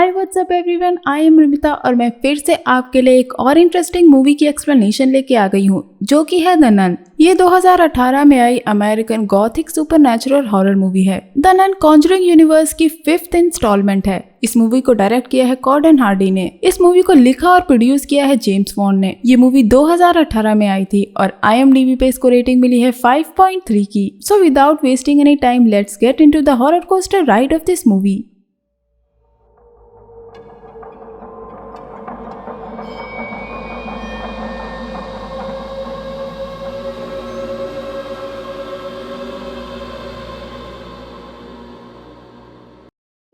Hi what's up everyone, I am Rimita और मैं फिर से आपके लिए एक और इंटरेस्टिंग मूवी की एक्सप्लेनेशन लेके आ गई हूँ जो कि है द नन। ये 2018 में आई American gothic supernatural horror movie है। द नन कॉन्जरिंग यूनिवर्स की 5th इंस्टॉलमेंट है। इस मूवी को डायरेक्ट किया है कॉर्डन हार्डी ने। इस मूवी को लिखा और प्रोड्यूस किया है जेम्स वॉन ने। ये मूवी 2018 में आई थी और IMDb पे इसको रेटिंग मिली है 5.3 की। So without wasting any time let's get into the horror coaster ride of this movie.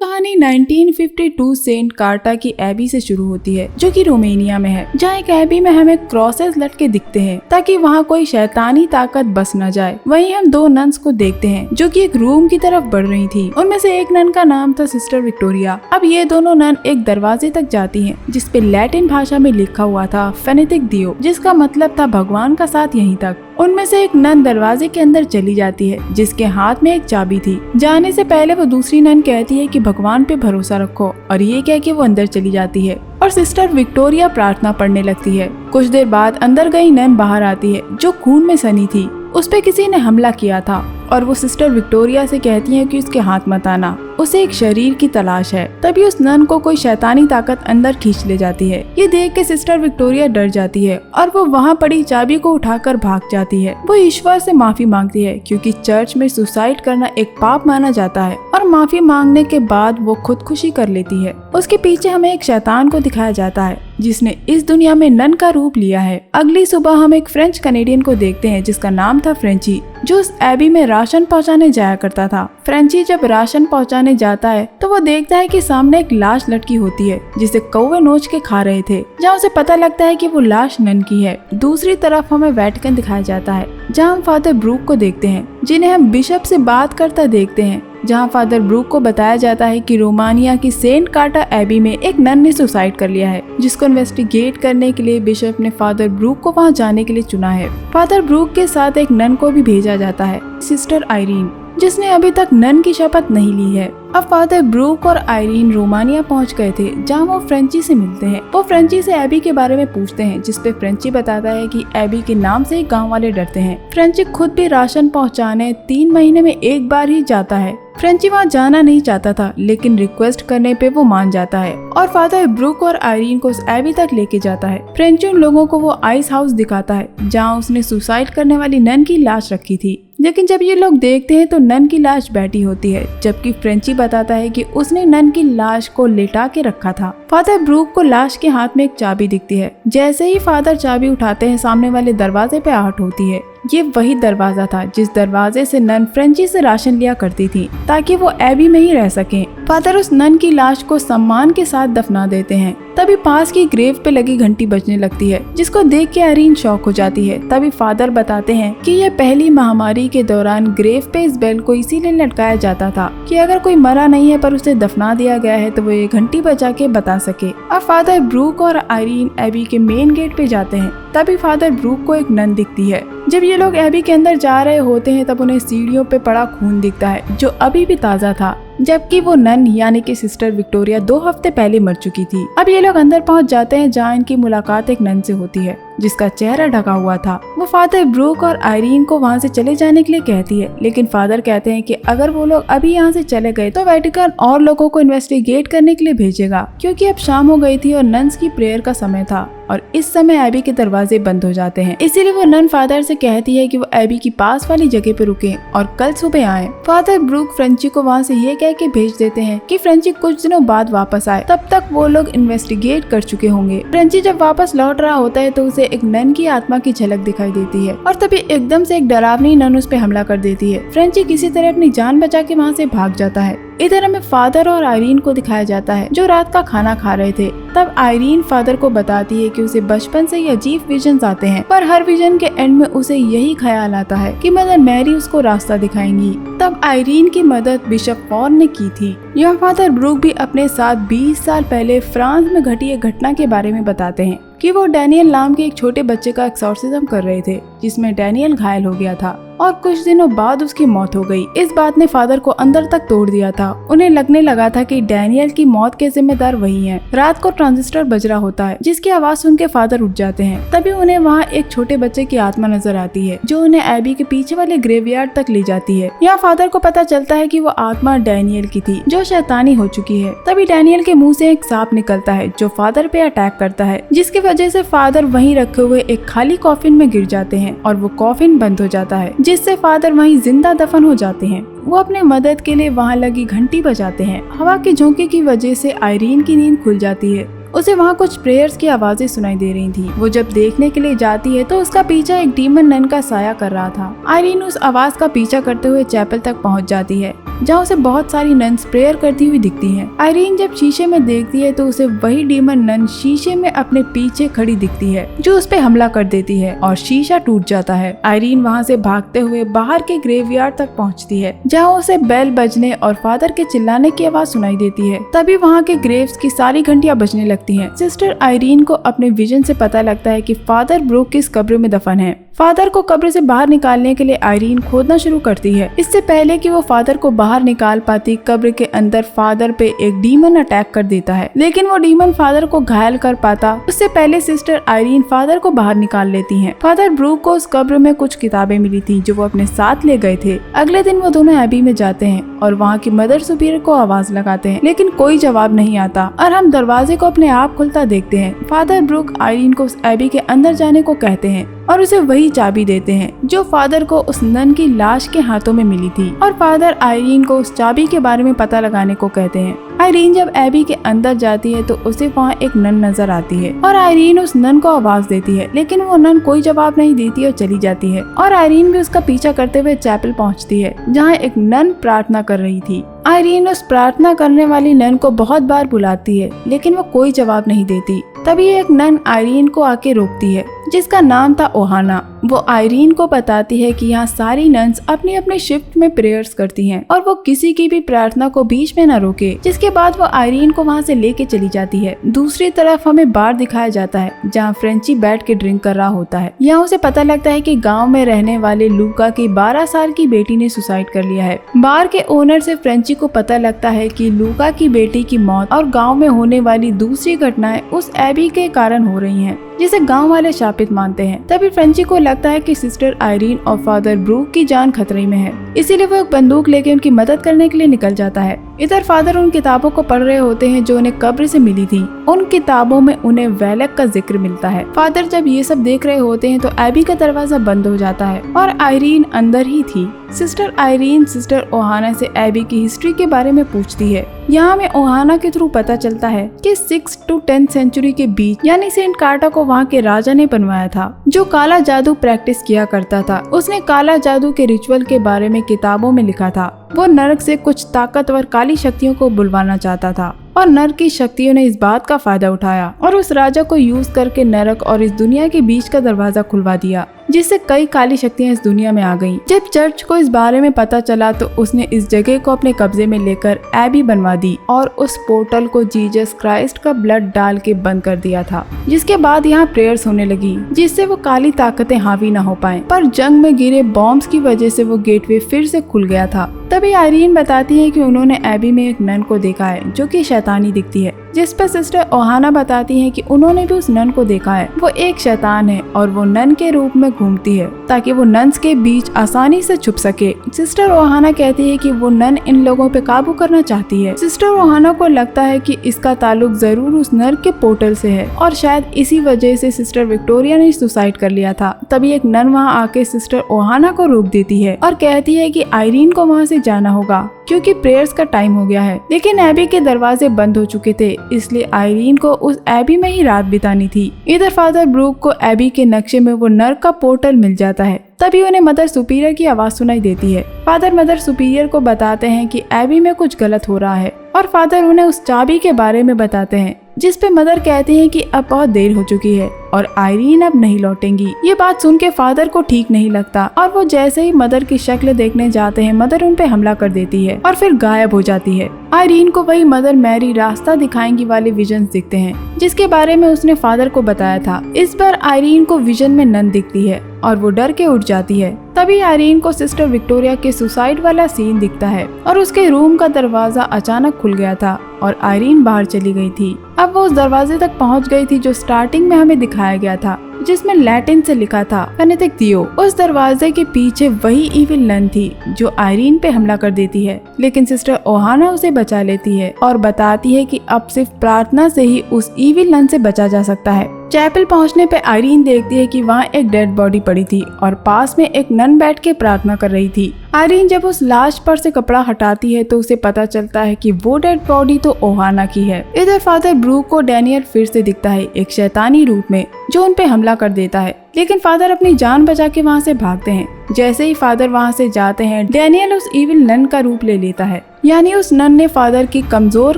कहानी 1952 सेंट कार्टा की एबी से शुरू होती है जो कि रोमानिया में है, जहाँ एक एबी में हमें क्रॉसेस लटके दिखते हैं ताकि वहाँ कोई शैतानी ताकत बस न जाए। वहीं हम 2 नन्स को देखते हैं जो कि एक रूम की तरफ बढ़ रही थी। उनमें से एक नन का नाम था सिस्टर विक्टोरिया। अब ये दोनों नन एक दरवाजे तक जाती हैं जिसपे लैटिन भाषा में लिखा हुआ था फेनेटिक दियो, जिसका मतलब था भगवान का साथ यहीं तक। उनमें से एक नन दरवाजे के अंदर चली जाती है जिसके हाथ में एक चाबी थी। जाने से पहले वो दूसरी नन कहती है कि भगवान पे भरोसा रखो और ये कह के वो अंदर चली जाती है और सिस्टर विक्टोरिया प्रार्थना पढ़ने लगती है। कुछ देर बाद अंदर गई नन बाहर आती है जो खून में सनी थी। उस पे किसी ने हमला किया था और वो सिस्टर विक्टोरिया से कहती है कि उसके हाथ मत आना, उसे एक शरीर की तलाश है। तभी उस नन को कोई शैतानी ताकत अंदर खींच ले जाती है। ये देख के सिस्टर विक्टोरिया डर जाती है और वो वहाँ पड़ी चाबी को उठाकर भाग जाती है। वो ईश्वर से माफी मांगती है क्योंकि चर्च में सुसाइड करना एक पाप माना जाता है और माफी मांगने के बाद वो खुदकुशी कर लेती है। उसके पीछे हमें एक शैतान को दिखाया जाता है जिसने इस दुनिया में नन का रूप लिया है। अगली सुबह हम एक फ्रेंच कनेडियन को देखते हैं जिसका नाम था फ्रेंची, जो उस एबी में राशन पहुंचाने जाया करता था। फ्रेंची जब राशन पहुंचाने जाता है तो वो देखता है कि सामने एक लाश लटकी होती है जिसे कौवे नोच के खा रहे थे, जहाँ उसे पता लगता है कि वो लाश नन की है। दूसरी तरफ हमें वेटिकन दिखाया जाता है जहाँ हम फादर ब्रूक को देखते हैं जिन्हें हम बिशप से बात करता देखते हैं, जहाँ फादर ब्रूक को बताया जाता है कि रोमानिया की सेंट कार्टा एबी में एक नन ने सुसाइड कर लिया है, जिसको इन्वेस्टिगेट करने के लिए बिशप ने फादर ब्रूक को वहाँ जाने के लिए चुना है। फादर ब्रूक के साथ एक नन को भी भेजा जाता है, सिस्टर आयरीन, जिसने अभी तक नन की शपथ नहीं ली है। अब फादर ब्रूक और आयरीन रोमानिया पहुंच गए थे जहां वो फ्रेंची से मिलते हैं। वो फ्रेंची से एबी के बारे में पूछते हैं जिसपे फ्रेंची बताता है कि एबी के नाम से ही गांव वाले डरते हैं। फ्रेंची खुद भी राशन पहुंचाने 3 महीने में एक बार ही जाता है। फ्रेंची वहाँ जाना नहीं चाहता था लेकिन रिक्वेस्ट करने पे वो मान जाता है और फादर ब्रूक और आयरीन को उस एबी तक लेके जाता है। फ्रेंची उन लोगों को वो आइस हाउस दिखाता है जहाँ उसने सुसाइड करने वाली नन की लाश रखी थी, लेकिन जब ये लोग देखते हैं तो नन की लाश बैठी होती है, जबकि फ्रेंची बताता है कि उसने नन की लाश को लेटा के रखा था। फादर ब्रूक को लाश के हाथ में एक चाबी दिखती है। जैसे ही फादर चाबी उठाते हैं सामने वाले दरवाजे पे आहट होती है। ये वही दरवाजा था जिस दरवाजे से नन फ्रेंची से राशन लिया करती थी ताकि वो एबी में ही रह सके। फादर उस नन की लाश को सम्मान के साथ दफना देते हैं। तभी पास की ग्रेव पे लगी घंटी बजने लगती है जिसको देख के आयरीन शॉक हो जाती है। तभी फादर बताते हैं कि ये पहली महामारी के दौरान ग्रेव पे इस बेल को इसीलिए लटकाया जाता था कि अगर कोई मरा नहीं है पर उसे दफना दिया गया है तो वो ये घंटी बजा के बता सके। अब फादर ब्रूक और आयरीन एबी के मेन गेट पे जाते हैं। तभी फादर ब्रूक को एक नन दिखती है। जब ये लोग एबी के अंदर जा रहे होते हैं तब उन्हें सीढ़ियों पे पड़ा खून दिखता है जो अभी भी ताज़ा था, जबकि वो नन यानी कि सिस्टर विक्टोरिया 2 हफ्ते पहले मर चुकी थी। अब ये लोग अंदर पहुंच जाते हैं जहाँ इनकी मुलाकात एक नन से होती है जिसका चेहरा ढका हुआ था। वो फादर ब्रूक और आयरीन को वहाँ से चले जाने के लिए कहती है, लेकिन फादर कहते हैं कि अगर वो लोग अभी यहाँ से चले गए तो वेटिकन और लोगों को इन्वेस्टिगेट करने के लिए भेजेगा, क्योंकि अब शाम हो गई थी और नन्स की प्रेयर का समय था और इस समय एबी के दरवाजे बंद हो जाते हैं। इसीलिए वो नन फादर से कहती है कि वो एबी की पास वाली जगह पे रुके और कल सुबह आए। फादर ब्रूक फ्रेंची को वहाँ से ये कह के भेज देते हैं कि फ्रेंची कुछ दिनों बाद वापस आए, तब तक वो लोग इन्वेस्टिगेट कर चुके होंगे। फ्रेंची जब वापस लौट रहा होता है तो उसे एक नन की आत्मा की झलक दिखाई देती है और तभी एकदम से एक डरावनी नन उस पे हमला कर देती है। फ्रेंची किसी तरह अपनी जान बचा के वहाँ से भाग जाता है। इधर हमें फादर और आयरीन को दिखाया जाता है जो रात का खाना खा रहे थे। तब आयरीन फादर को बताती है कि उसे बचपन से ही अजीब विजन्स आते हैं, पर हर विजन के एंड में उसे यही ख्याल आता है कि मदर मैरी उसको रास्ता दिखाएंगी। तब आयरीन की मदद बिशप वॉन ने की थी। यह फादर ब्रूक भी अपने साथ 20 साल पहले फ्रांस में घटी एक घटना के बारे में बताते हैं कि वो डैनियल नाम के एक छोटे बच्चे का एक्सॉर्सिज्म कर रहे थे जिसमें डैनियल घायल हो गया था। और कुछ दिनों बाद उसकी मौत हो गई। इस बात ने फादर को अंदर तक तोड़ दिया था। उन्हें लगने लगा था कि डैनियल की मौत के जिम्मेदार वही हैं। रात को ट्रांजिस्टर बज रहा होता है जिसकी आवाज सुन के फादर उठ जाते हैं। तभी उन्हें वहाँ एक छोटे बच्चे की आत्मा नजर आती है जो उन्हें एबी के पीछे वाले ग्रेवयार्ड तक ले जाती है। यहाँ फादर को पता चलता है कि वो आत्मा डैनियल की थी जो शैतानी हो चुकी है। तभी डैनियल के मुंह से एक सांप निकलता है जो फादर पे अटैक करता है, जिसकी वजह से फादर वहीं रखे हुए एक खाली कॉफिन में गिर जाते हैं और वो कॉफिन बंद हो जाता है, जिससे फादर वहीं जिंदा दफन हो जाते हैं। वो अपने मदद के लिए वहाँ लगी घंटी बजाते हैं। हवा के झोंके की वजह से आयरीन की नींद खुल जाती है। उसे वहाँ कुछ प्रेयर्स की आवाजें सुनाई दे रही थी। वो जब देखने के लिए जाती है तो उसका पीछा एक डीमन नन का साया कर रहा था। आयरीन उस आवाज का पीछा करते हुए चैपल तक पहुँच जाती है जहाँ उसे बहुत सारी नन्स प्रेयर करती हुई दिखती हैं। आयरीन जब शीशे में देखती है तो उसे वही डीमन नन शीशे में अपने पीछे खड़ी दिखती है जो उस पे हमला कर देती है और शीशा टूट जाता है। आयरीन वहाँ से भागते हुए बाहर के ग्रेवयार्ड तक पहुँचती है जहाँ उसे बेल बजने और फादर के चिल्लाने की आवाज सुनाई देती है। तभी वहाँ के ग्रेव्स की सारी घंटियाँ बजने लगती हैं। सिस्टर आयरीन को अपने विजन से पता लगता है कि फादर ब्रूक किस कब्र में दफन है। फादर को कब्र से बाहर निकालने के लिए आयरीन खोदना शुरू करती है। इससे पहले कि वो फादर को बाहर निकाल पाती, कब्र के अंदर फादर पे एक डीमन अटैक कर देता है, लेकिन वो डीमन फादर को घायल कर पाता उससे पहले सिस्टर आयरीन फादर को बाहर निकाल लेती हैं। फादर ब्रूक को उस कब्र में कुछ किताबें मिली थी जो वो अपने साथ ले गए थे। अगले दिन वो दोनों एबी में जाते हैं और वहाँ की मदर सुपीरियर को आवाज लगाते हैं, लेकिन कोई जवाब नहीं आता और हम दरवाजे को अपने आप खुलता देखते हैं। फादर ब्रूक आयरीन को उस एबी के अंदर जाने को कहते हैं और उसे वही चाबी देते हैं जो फादर को उस नन की लाश के हाथों में मिली थी, और फादर आयरीन को उस चाबी के बारे में पता लगाने को कहते हैं। आयरीन जब एबी के अंदर जाती है तो उसे वहाँ एक नन नजर आती है और आयरीन उस नन को आवाज देती है, लेकिन वो नन कोई जवाब नहीं देती और चली जाती है। और आयरीन भी उसका पीछा करते हुए चैपल पहुँचती है जहाँ एक नन प्रार्थना कर रही थी। आयरीन उस प्रार्थना करने वाली नन को बहुत बार बुलाती है, लेकिन वो कोई जवाब नहीं देती। तभी एक नन आयरीन को आके रोकती है जिसका नाम था ओहाना। वो आयरीन को बताती है कि यहाँ सारी नन्स अपनी अपनी शिफ्ट में प्रेयर्स करती हैं और वो किसी की भी प्रार्थना को बीच में न रोके। जिसके बाद वो आयरीन को वहाँ से लेके चली जाती है। दूसरी तरफ हमें बार दिखाया जाता है जहाँ फ्रेंची बैठ के ड्रिंक कर रहा होता है। यहाँ उसे पता लगता है कि गाँव में रहने वाले लूका की 12 साल की बेटी ने सुसाइड कर लिया है। बार के ओनर से फ्रेंची को पता लगता है कि लूका की बेटी की मौत और गाँव में होने वाली दूसरी घटनाएं उस एबी के कारण हो रही हैं, जिसे गांव वाले शापित मानते हैं। तभी फ्रेंची को लगता है कि सिस्टर आयरीन और फादर ब्रूक की जान खतरे में है, इसीलिए वो एक बंदूक लेके उनकी मदद करने के लिए निकल जाता है। इधर फादर उन किताबों को पढ़ रहे होते हैं जो उन्हें कब्र से मिली थी। उन किताबों में उन्हें वेलक का जिक्र मिलता है। फादर जब ये सब देख रहे होते हैं तो एबी का दरवाजा बंद हो जाता है और आयरीन अंदर ही थी। सिस्टर आयरीन सिस्टर ओहाना से एबी की हिस्ट्री के बारे में पूछती है। यहाँ हमें ओहाना के थ्रू पता चलता है कि 6 to 10 सेंचुरी के बीच यानी सेंट कार्टा को वहाँ के राजा ने बनवाया था जो काला जादू प्रैक्टिस किया करता था। उसने काला जादू के रिचुअल के बारे में किताबों में लिखा था। वो नरक से कुछ ताकतवर काली शक्तियों को बुलवाना चाहता था और नरक की शक्तियों ने इस बात का फायदा उठाया और उस राजा को यूज करके नरक और इस दुनिया के बीच का दरवाजा खुलवा दिया, जिससे कई काली शक्तियां इस दुनिया में आ गईं। जब चर्च को इस बारे में पता चला तो उसने इस जगह को अपने कब्जे में लेकर एबी बनवा दी और उस पोर्टल को जीसस क्राइस्ट का ब्लड डाल के बंद कर दिया था। जिसके बाद यहाँ प्रेयर्स होने लगी जिससे वो काली ताकतें हावी न हो पाए, पर जंग में गिरे बॉम्ब्स की वजह से वो गेटवे फिर से खुल गया था। तभी आयरीन बताती है कि उन्होंने एबी में एक नन को देखा है जो कि शैतानी दिखती है, जिस पर सिस्टर ओहाना बताती है कि उन्होंने भी उस नन को देखा है। वो एक शैतान है और वो नन के रूप में घूमती है ताकि वो नन्स के बीच आसानी से छुप सके। सिस्टर ओहाना कहती है कि वो नन इन लोगों पे काबू करना चाहती है। सिस्टर ओहाना को लगता है कि इसका ताल्लुक जरूर उस नर्क के पोर्टल से है और शायद इसी वजह से सिस्टर विक्टोरिया ने सुसाइड कर लिया था। तभी एक नन वहाँ आके सिस्टर ओहाना को रोक देती है और कहती है कि आयरीन को वहाँ से जाना होगा क्योंकि प्रेयर्स का टाइम हो गया है। लेकिन एबी के दरवाजे बंद हो चुके थे, इसलिए आयरीन को उस एबी में ही रात बितानी थी। इधर फादर ब्रूक को एबी के नक्शे में वो नर्क का पोर्टल मिल जाता है। तभी उन्हें मदर सुपीरियर की आवाज सुनाई देती है। फादर मदर सुपीरियर को बताते हैं कि एबी में कुछ गलत हो रहा है और फादर उन्हें उस चाबी के बारे में बताते हैं, जिस पे मदर कहती हैं कि अब बहुत देर हो चुकी है और आयरीन अब नहीं लौटेंगी। ये बात सुन के फादर को ठीक नहीं लगता और वो जैसे ही मदर की शक्ल देखने जाते हैं मदर उन पे हमला कर देती है और फिर गायब हो जाती है। आयरीन को वही मदर मैरी रास्ता दिखाएंगी वाले विजन दिखते हैं जिसके बारे में उसने फादर को बताया था। इस बार आयरीन को विजन में नन दिखती है और वो डर के उठ जाती है। तभी आयरीन को सिस्टर विक्टोरिया के सुसाइड वाला सीन दिखता है और उसके रूम का दरवाजा अचानक खुल गया था और आयरीन बाहर चली गई थी। अब वो उस दरवाजे तक पहुंच गई थी जो स्टार्टिंग में हमें दिखाया गया था, जिसमें लैटिन से लिखा था फेनेटिक थियो। उस दरवाजे के पीछे वही इविल नन थी जो आयरीन पे हमला कर देती है, लेकिन सिस्टर ओहाना उसे बचा लेती है और बताती है कि अब सिर्फ प्रार्थना से ही उस इविल नन से बचा जा सकता है। चैपल पहुंचने पे आयरीन देखती है कि वहाँ एक डेड बॉडी पड़ी थी और पास में एक नन बैठ के प्रार्थना कर रही थी। आयरीन जब उस लाश पर से कपड़ा हटाती है तो उसे पता चलता है कि वो डेड बॉडी तो ओहाना की है। इधर फादर ब्रूक को डैनियल फिर से दिखता है एक शैतानी रूप में जो उन पे हमला कर देता है, लेकिन फादर अपनी जान बचा के वहाँ से भागते हैं। जैसे ही फादर वहाँ से जाते हैं, डैनियल उस इविल नन का रूप ले लेता है, यानी उस नन ने फादर की कमजोर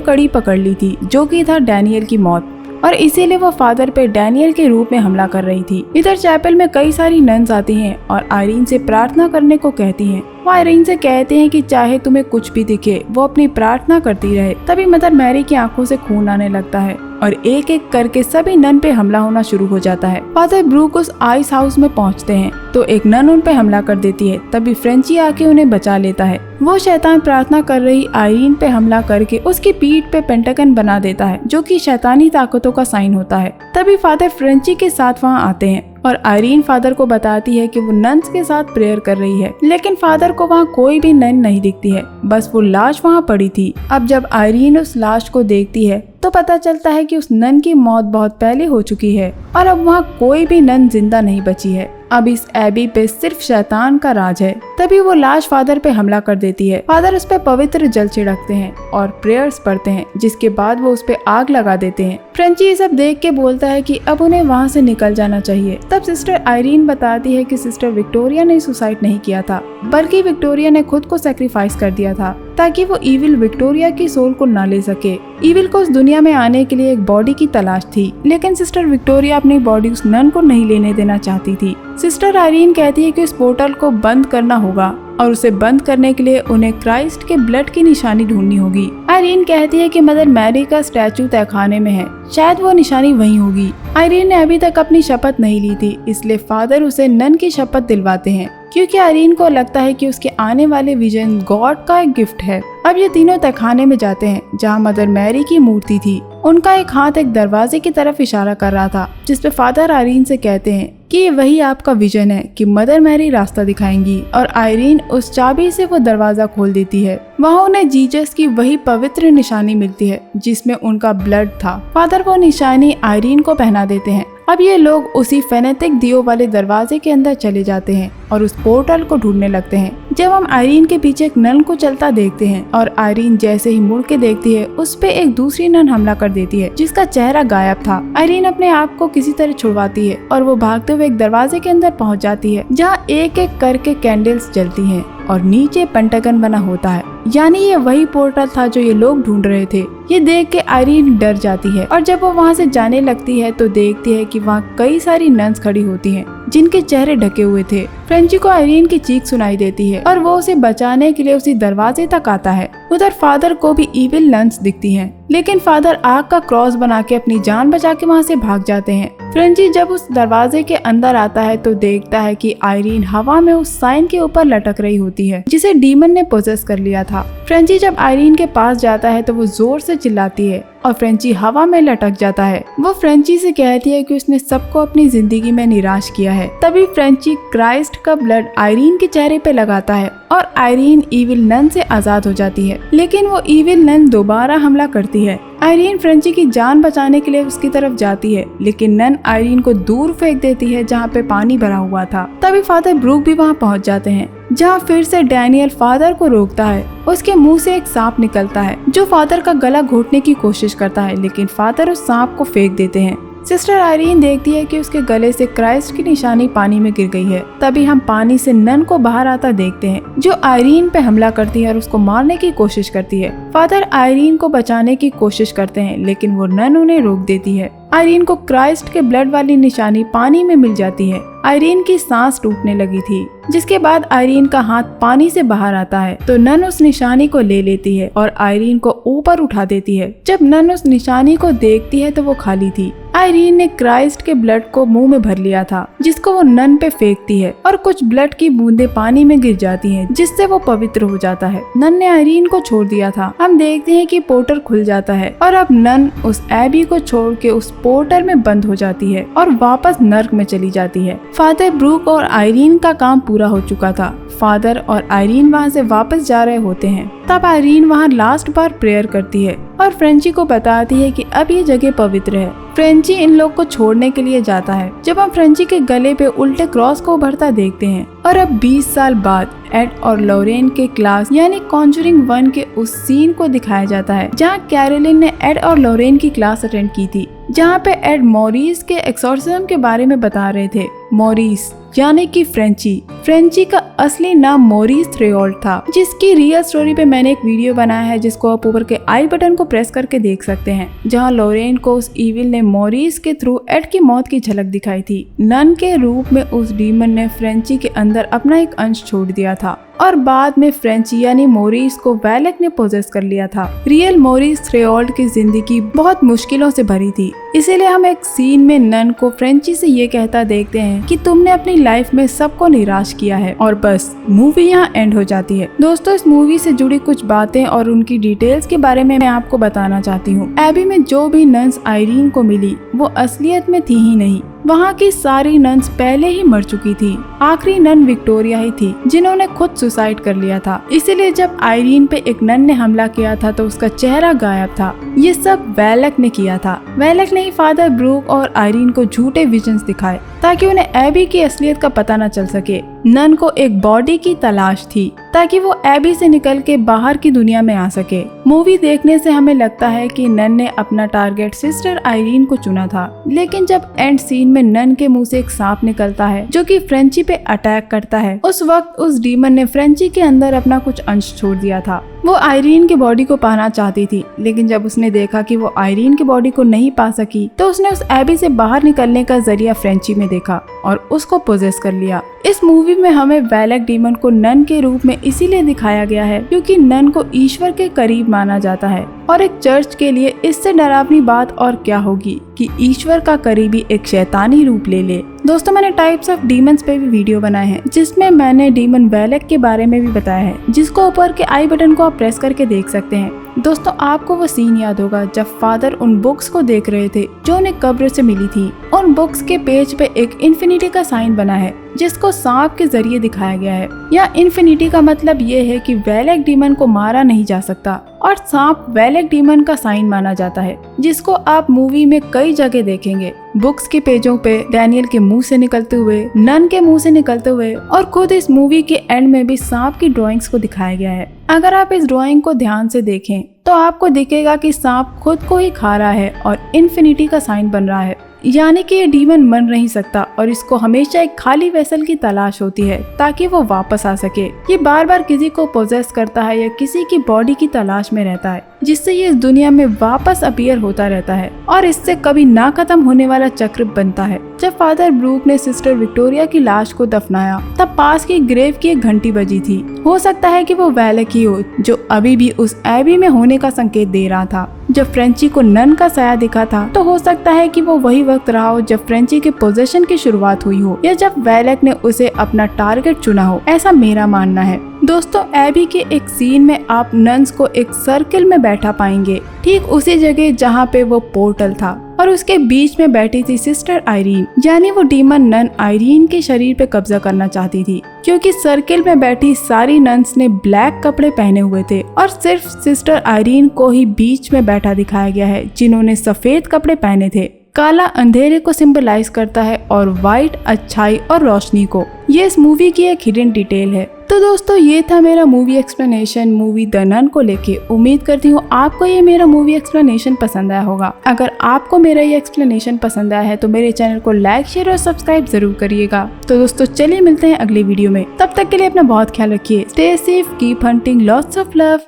कड़ी पकड़ ली थी जो कि था डैनियल की मौत, और इसीलिए वो फादर पे डैनियल के रूप में हमला कर रही थी। इधर चैपल में कई सारी नन्स आती हैं और आयरीन से प्रार्थना करने को कहती हैं। वो आयरीन से कहते हैं कि चाहे तुम्हें कुछ भी दिखे वो अपनी प्रार्थना करती रहे। तभी मदर मैरी की आंखों से खून आने लगता है और एक एक करके सभी नन पे हमला होना शुरू हो जाता है। फादर ब्रूक उस आइस हाउस में पहुंचते हैं तो एक नन उन पे हमला कर देती है। तभी फ्रेंची आके उन्हें बचा लेता है। वो शैतान प्रार्थना कर रही आयरीन पे हमला करके उसकी पीठ पे पेंटागन बना देता है जो कि शैतानी ताकतों का साइन होता है। तभी फादर फ्रेंची के साथ वहाँ आते हैं और आयरीन फादर को बताती है कि वो नन्स के साथ प्रेयर कर रही है, लेकिन फादर को वहाँ कोई भी नन नहीं दिखती है, बस वो लाश वहाँ पड़ी थी। अब जब आयरीन उस लाश को देखती है तो पता चलता है कि उस नन की मौत बहुत पहले हो चुकी है और अब वहाँ कोई भी नन जिंदा नहीं बची है। अब इस एबी पे सिर्फ शैतान का राज है। तभी वो लाश फादर पे हमला कर देती है। फादर उस पे पवित्र जल छिड़कते हैं और प्रेयर्स पढ़ते हैं, जिसके बाद वो उस पे आग लगा देते हैं। फ्रेंची ये सब देख के बोलता है कि अब उन्हें वहाँ से निकल जाना चाहिए। तब सिस्टर आयरीन बताती है कि सिस्टर विक्टोरिया ने सुसाइड नहीं किया था, बल्कि विक्टोरिया ने खुद को सैक्रिफाइस कर दिया था ताकि वो इविल विक्टोरिया की सोल को ना ले सके। इविल को उस दुनिया में आने के लिए एक बॉडी की तलाश थी, लेकिन सिस्टर विक्टोरिया अपनी बॉडी उस नन को नहीं लेने देना चाहती थी। सिस्टर आयरीन कहती है कि उस पोर्टल को बंद करना होगा और उसे बंद करने के लिए उन्हें क्राइस्ट के ब्लड की निशानी ढूंढनी होगी। आयरीन कहती है कि मदर मैरी का स्टैचू तहखाने में है, शायद वो निशानी वहीं होगी। आयरीन ने अभी तक अपनी शपथ नहीं ली थी, इसलिए फादर उसे नन की शपथ दिलवाते हैं, क्योंकि आयरीन को लगता है कि उसके आने वाले विजन गॉड का एक गिफ्ट है। अब ये तीनों तहखाने में जाते हैं जहाँ मदर मैरी की मूर्ति थी। उनका एक हाथ एक दरवाजे की तरफ इशारा कर रहा था, जिसपे फादर आयरीन से कहते हैं कि ये वही आपका विजन है कि मदर मैरी रास्ता दिखाएंगी, और आयरीन उस चाबी से वो दरवाजा खोल देती है। वहाँ उन्हें जीसस की वही पवित्र निशानी मिलती है जिसमें उनका ब्लड था। फादर वो निशानी आयरीन को पहना देते हैं। अब ये लोग उसी फेनेटिक दियो वाले दरवाजे के अंदर चले जाते हैं और उस पोर्टल को ढूंढने लगते हैं। जब हम आयरीन के पीछे एक नन को चलता देखते हैं और आयरीन जैसे ही मुड़ के देखती है, उस पे एक दूसरी नन हमला कर देती है जिसका चेहरा गायब था। आयरीन अपने आप को किसी तरह छुड़वाती है और वो भागते हुए एक दरवाजे के अंदर पहुंच जाती है जहाँ एक एक करके कैंडल्स जलती हैं और नीचे पेंटागन बना होता है, यानी ये वही पोर्टल था जो ये लोग ढूंढ रहे थे। ये देख के आयरीन डर जाती है और जब वो वहाँ से जाने लगती है तो देखती है कि वहाँ कई सारी नन्स खड़ी होती हैं जिनके चेहरे ढके हुए थे। फ्रेंची को आयरीन की चीख सुनाई देती है और वो उसे बचाने के लिए उसी दरवाजे तक आता है। उधर फादर को भी इविल नन्स दिखती हैं, लेकिन फादर आग का क्रॉस बना के अपनी जान बचा के वहाँ से भाग जाते हैं। फ्रेंची जब उस दरवाजे के अंदर आता है तो देखता है कि आयरीन हवा में उस साइन के ऊपर लटक रही होती है जिसे डीमन ने पोजेस कर लिया था। फ्रेंची जब आयरीन के पास जाता है तो वो जोर से चिल्लाती है और फ्रेंची हवा में लटक जाता है। वो फ्रेंची से कहती है कि उसने सबको अपनी जिंदगी में निराश किया है। तभी फ्रेंची क्राइस्ट का ब्लड आयरीन के चेहरे पे लगाता है और आयरीन इविल नन से आजाद हो जाती है, लेकिन वो इविल नन दोबारा हमला करती है। आयरीन फ्रेंची की जान बचाने के लिए उसकी तरफ जाती है, लेकिन नन आयरीन को दूर फेंक देती है जहाँ पे पानी भरा हुआ था। तभी फादर ब्रूक भी वहाँ पहुँच जाते हैं, जहाँ फिर से डैनियल फादर को रोकता है। उसके मुंह से एक सांप निकलता है जो फादर का गला घोटने की कोशिश करता है, लेकिन फादर उस सांप को फेंक देते हैं। सिस्टर आयरीन देखती है कि उसके गले से क्राइस्ट की निशानी पानी में गिर गई है। तभी हम पानी से नन को बाहर आता देखते हैं जो आयरीन पे हमला करती है और उसको मारने की कोशिश करती है। फादर आयरीन को बचाने की कोशिश करते हैं, लेकिन वो नन उन्हें रोक देती है। आयरीन को क्राइस्ट के ब्लड वाली निशानी पानी में मिल जाती है। आयरीन की सांस टूटने लगी थी, जिसके बाद आयरीन का हाथ पानी से बाहर आता है तो नन उस निशानी को ले लेती है और आयरीन को ऊपर उठा देती है। जब नन उस निशानी को देखती है तो वो खाली थी। आयरीन ने क्राइस्ट के ब्लड को मुंह में भर लिया था, जिसको वो नन पे फेंकती है और कुछ ब्लड की बूंदे पानी में गिर जाती हैं, जिससे वो पवित्र हो जाता है। नन ने आयरीन को छोड़ दिया था। हम देखते हैं कि पोर्टल खुल जाता है और अब नन उस एबी को छोड़ के उस पोर्टल में बंद हो जाती है और वापस नर्क में चली जाती है। फादर ब्रूक और आयरीन का काम पूरा हो चुका था। फादर और आयरीन वहाँ से वापस जा रहे होते हैं। तब आयरीन वहाँ लास्ट बार प्रेयर करती है और फ्रेंची को बताती है कि अब ये जगह पवित्र है। फ्रेंची इन लोग को छोड़ने के लिए जाता है। जब हम फ्रेंची के गले पे उल्टे क्रॉस को उभरता देखते हैं और अब 20 साल बाद एड और लॉरेन के क्लास यानी कॉन्जरिंग 1 के उस सीन को दिखाया जाता है जहाँ कैरोलिन ने एड और लॉरेन की क्लास अटेंड की थी, जहाँ पे एड मॉरिस के एक्सोर्सिज्म के बारे में बता रहे थे। मॉरिस यानी कि फ्रेंची का असली नाम मॉरिस थ्रेओल्ड था, जिसकी रियल स्टोरी पे मैंने एक वीडियो बनाया है, जिसको आप ऊपर के आई बटन को प्रेस करके देख सकते हैं, जहां लॉरेन को उस इविल ने मॉरिस के थ्रू एड की मौत की झलक दिखाई थी। नन के रूप में उस डीमन ने फ्रेंची के अंदर अपना एक अंश छोड़ दिया था और बाद में फ्रेंची यानी मॉरिस को वैलेक ने पोजेस कर लिया था। रियल मॉरिस थ्रेओल्ड की जिंदगी बहुत मुश्किलों से भरी थी, इसीलिए हम एक सीन में नन को फ्रेंची से ये कहता देखते हैं कि तुमने अपनी लाइफ में सबको निराश किया है, और बस मूवी यहाँ एंड हो जाती है। दोस्तों, इस मूवी से जुड़ी कुछ बातें और उनकी डिटेल्स के बारे में मैं आपको बताना चाहती हूँ। एबी में जो भी नन्स आयरीन को मिली वो असलियत में थी ही नहीं। वहाँ की सारी नन्स पहले ही मर चुकी थी। आखिरी नन विक्टोरिया ही थी जिन्होंने खुद सुसाइड कर लिया था। इसीलिए जब आयरीन पे एक नन ने हमला किया था तो उसका चेहरा गायब था। ये सब वैलेक ने किया था। वैलेक ने ही फादर ब्रूक और आयरीन को झूठे विजन्स दिखाए ताकि उन्हें एबी की असलियत का पता न चल सके। नन को एक बॉडी की तलाश थी ताकि वो एबी से निकल के बाहर की दुनिया में आ सके। मूवी देखने से हमें लगता है कि नन ने अपना टारगेट सिस्टर आयरीन को चुना था, लेकिन जब एंड सीन में नन के मुंह से एक सांप निकलता है जो कि फ्रेंची पे अटैक करता है, उस वक्त उस डीमन ने फ्रेंची के अंदर अपना कुछ अंश छोड़ दिया था। वो आयरीन की बॉडी को पाना चाहती थी, लेकिन जब उसने देखा कि वो आयरीन की बॉडी को नहीं पा सकी तो उसने उस एबी से बाहर निकलने का जरिया फ्रेंची में देखा और उसको पोजेस कर लिया। इस मूवी में हमें वैलेक डीमन को नन के रूप में इसीलिए दिखाया गया है क्योंकि नन को ईश्वर के करीब माना जाता है, और एक चर्च के लिए इससे डरावनी बात और क्या होगी कि ईश्वर का करीबी एक शैतानी रूप ले ले। दोस्तों, मैंने टाइप्स ऑफ डीमंस पे भी वीडियो बनाए हैं जिसमें मैंने डीमन वैलेक के बारे में भी बताया है, जिसको ऊपर के आई बटन को आप प्रेस करके देख सकते हैं। दोस्तों, आपको वो सीन याद होगा जब फादर उन बुक्स को देख रहे थे जो उन्हें कब्र से मिली थी। उन बुक्स के पेज पे एक इन्फिनिटी का साइन बना है जिसको सांप के जरिए दिखाया गया है। या इन्फिनिटी का मतलब ये है कि वैलेक डीमन को मारा नहीं जा सकता, और सांप वैलेक डीमन का साइन माना जाता है, जिसको आप मूवी में कई जगह देखेंगे। बुक्स के पेजों पे डैनियल के मुंह से निकलते हुए, नन के मुंह से निकलते हुए, और खुद इस मूवी के एंड में भी सांप की ड्राइंग्स को दिखाया गया है। अगर आप इस ड्राइंग को ध्यान से देखें तो आपको दिखेगा कि सांप खुद को ही खा रहा है और इन्फिनिटी का साइन बन रहा है, यानी कि ये डीमन मर नहीं सकता और इसको हमेशा एक खाली वेसल की तलाश होती है ताकि वो वापस आ सके। ये बार बार किसी को पोजेस करता है या किसी की बॉडी की तलाश में रहता है, जिससे ये इस दुनिया में वापस अपीयर होता रहता है और इससे कभी ना खत्म होने वाला चक्र बनता है। जब फादर ब्रूक ने सिस्टर विक्टोरिया की लाश को दफनाया तब पास की ग्रेव की एक घंटी बजी थी। हो सकता है कि वो वैलेक ही हो जो अभी भी उस एबी में होने का संकेत दे रहा था। जब फ्रेंची को नन का साया दिखा था तो हो सकता है कि वो वही वक्त रहा हो जब फ्रेंची के पोजेशन की शुरुआत हुई हो या जब वैलेक ने उसे अपना टारगेट चुना हो, ऐसा मेरा मानना है। दोस्तों, एबी के एक सीन में आप नन्स को एक सर्किल में बैठा पाएंगे, ठीक उसी जगह जहाँ पे वो पोर्टल था, और उसके बीच में बैठी थी सिस्टर आयरीन, यानी वो डीमन नन आयरीन के शरीर पे कब्जा करना चाहती थी, क्योंकि सर्किल में बैठी सारी नन्स ने ब्लैक कपड़े पहने हुए थे और सिर्फ सिस्टर आयरीन को ही बीच में बैठा दिखाया गया है जिन्होंने सफेद कपड़े पहने थे। काला अंधेरे को सिंबलाइज करता है और व्हाइट अच्छाई और रोशनी को। ये इस मूवी की एक हिडन डिटेल है। तो दोस्तों, ये था मेरा movie explanation movie the nun को लेके। उम्मीद करती हूँ आपको ये मेरा मूवी एक्सप्लेनेशन पसंद आया होगा। अगर आपको मेरा ये एक्सप्लेनेशन पसंद आया है तो मेरे चैनल को लाइक, शेयर और सब्सक्राइब जरूर करिएगा। तो दोस्तों, चलिए मिलते हैं अगली वीडियो में। तब तक के लिए अपना बहुत ख्याल रखिए। Stay safe, keep hunting, lots of love.